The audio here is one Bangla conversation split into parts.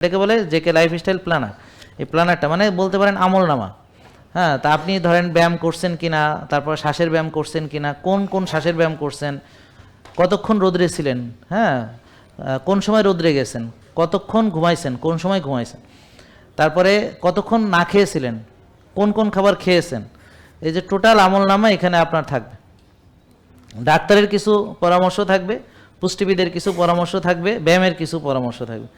এটাকে বলে জেকে লাইফস্টাইল প্ল্যানার। এই প্ল্যানারটা মানে বলতে পারেন আমলনামা। হ্যাঁ, তা আপনি ধরেন ব্যায়াম করছেন কিনা, তারপর শ্বাসের ব্যায়াম করছেন কিনা, কোন কোন শ্বাসের ব্যায়াম করছেন, কতক্ষণ রোদ্রে ছিলেন, হ্যাঁ, কোন সময় রোদ্রে গেছেন, কতক্ষণ ঘুমাইছেন, কোন সময় ঘুমাইছেন, তারপরে কতক্ষণ না খেয়েছিলেন, কোন কোন খাবার খেয়েছেন। এই যে টোটাল আমলনামা এখানে আপনার থাকবে। ডাক্তারের কিছু পরামর্শ থাকবে, পুষ্টিবিদের কিছু পরামর্শ থাকবে, ব্যায়ামের কিছু পরামর্শ থাকবে।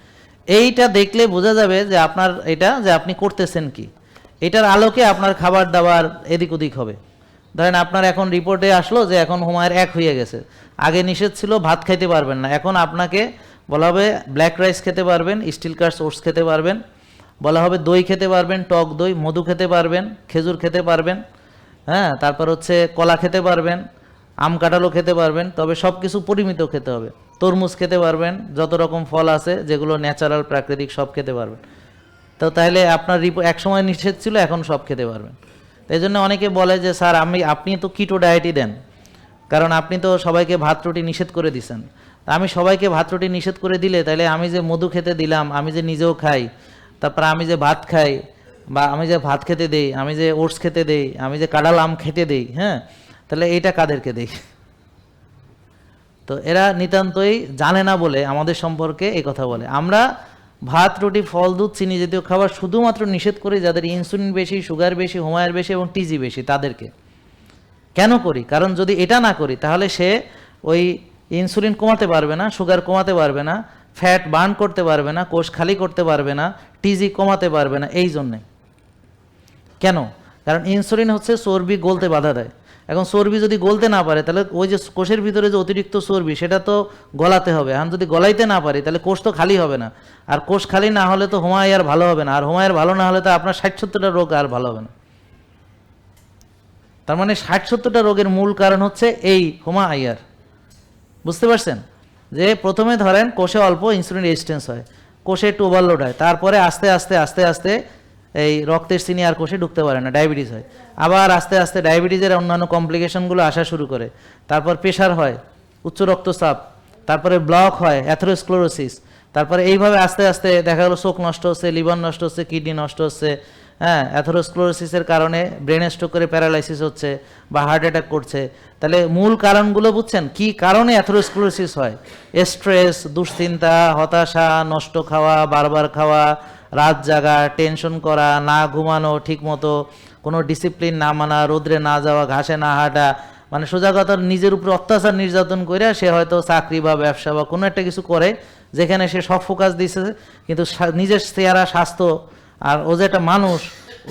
এইটা দেখলে বোঝা যাবে যে আপনার এটা যে আপনি করতেছেন কি। এটার আলোকে আপনার খাবার দাবার এদিক ওদিক হবে। ধরেন আপনার এখন রিপোর্টে আসলো যে এখন হুমায়ের 1 হয়ে গেছে, আগে নিষেধ ছিল ভাত খাইতে পারবেন না, এখন আপনাকে বলা হবে ব্ল্যাক রাইস খেতে পারবেন, স্টিল কার্স ওটস খেতে পারবেন, বলা হবে দই খেতে পারবেন, টক দই, মধু খেতে পারবেন, খেজুর খেতে পারবেন, হ্যাঁ, তারপর হচ্ছে কলা খেতে পারবেন, আম কাঁঠালও খেতে পারবেন, তবে সব কিছু পরিমিত খেতে হবে। তরমুজ খেতে পারবেন, যত রকম ফল আছে যেগুলো ন্যাচারাল প্রাকৃতিক সব খেতে পারবেন। তো তাহলে আপনার এক সময় নিষেধ ছিল, এখন সব খেতে পারবেন। এই জন্য অনেকে বলে যে স্যার আপনি তো কিটো ডায়েটই দেন, কারণ আপনি তো সবাইকে ভাত রুটি নিষেধ করে দিছেন। তা আমি সবাইকে ভাত রুটি নিষেধ করে দিলে তাহলে আমি যে মধু খেতে দিলাম, আমি যে নিজেও খাই, তারপর আমি যে ভাত খাই, বা আমি যে ভাত খেতে দেই, আমি যে ওটস খেতে দেই, আমি যে কাঁঠাল আম খেতে দেই, হ্যাঁ, তাহলে এইটা কাদেরকে দেই? তো এরা নিতান্তই জানে না বলে আমাদের সম্পর্কে এই কথা বলে। আমরা ভাত রুটি ফল দুধ চিনি জাতীয় খাবার শুধুমাত্র নিষেধ করি যাদের ইনসুলিন বেশি, সুগার বেশি, হোমায়ের বেশি এবং টিজি বেশি তাদেরকে। কেন করি? কারণ যদি এটা না করি তাহলে সে ওই ইনসুলিন কমাতে পারবে না, সুগার কমাতে পারবে না, ফ্যাট বার্ন করতে পারবে না, কোষ খালি করতে পারবে না, টিজি কমাতে পারবে না। এই জন্যে। কেন? কারণ ইনসুলিন হচ্ছে চর্বি গলতে বাধা দেয়। এখন চর্বি যদি গলতে না পারে তাহলে ওই যে কোষের ভিতরে যে অতিরিক্ত চর্বি সেটা তো গলাতে হবে। এখন যদি গলাইতে না পারি তাহলে কোষ তো খালি হবে না, আর কোষ খালি না হলে তো হোমায় আর ভালো হবে না, আর হোমায়ের ভালো না হলে তো আপনার 60-70টা রোগ আর ভালো হবে না। তার মানে 60-70টা রোগের মূল কারণ হচ্ছে এই হোমা আইয়ার। বুঝতে পারছেন? যে প্রথমে ধরেন কোষে অল্প ইনসুলিন রেজিস্ট্যান্স হয়, কোষে একটু ওভারলোড হয়, তারপরে আস্তে আস্তে আস্তে আস্তে এই রক্তের চিনি আর কোষে ঢুকতে পারে না, ডায়াবেটিস হয়। আবার আস্তে আস্তে ডায়াবেটিসের অন্যান্য কমপ্লিকেশনগুলো আসা শুরু করে, তারপর প্রেশার হয়, উচ্চ রক্তচাপ, তারপরে ব্লক হয়, অ্যাথেরোস্ক্লেরোসিস, তারপরে এইভাবে আস্তে আস্তে দেখা গেলো চোখ নষ্ট হচ্ছে, লিভার নষ্ট হচ্ছে, কিডনি নষ্ট হচ্ছে, হ্যাঁ, অ্যাথেরোস্ক্লেরোসিসের কারণে ব্রেন স্ট্রোক করে প্যারালাইসিস হচ্ছে বা হার্ট অ্যাটাক করছে। তাহলে মূল কারণগুলো বুঝছেন কি কারণে অ্যাথেরোস্ক্লেরোসিস হয়? স্ট্রেস, দুশ্চিন্তা, হতাশা, নষ্ট খাওয়া, বারবার খাওয়া, রাত জাগা, টেনশন করা, না ঘুমানো ঠিক মতো, কোনো ডিসিপ্লিন না মানা, রোদ্রে না যাওয়া, ঘাসে না হাঁটা, মানে সোজা কথা নিজের উপর অত্যাচার নির্যাতন করে সে হয়তো চাকরি বা ব্যবসা বা কোনো একটা কিছু করে যেখানে সে সব ফোকাস দিছে, কিন্তু নিজের চেহারা, স্বাস্থ্য আর ও যে একটা মানুষ,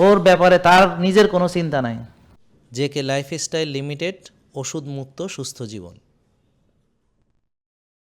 ওর ব্যাপারে তার নিজের কোনো চিন্তা নাই। জেকে লাইফস্টাইল লিমিটেড, ওষুধ মুক্ত সুস্থ জীবন।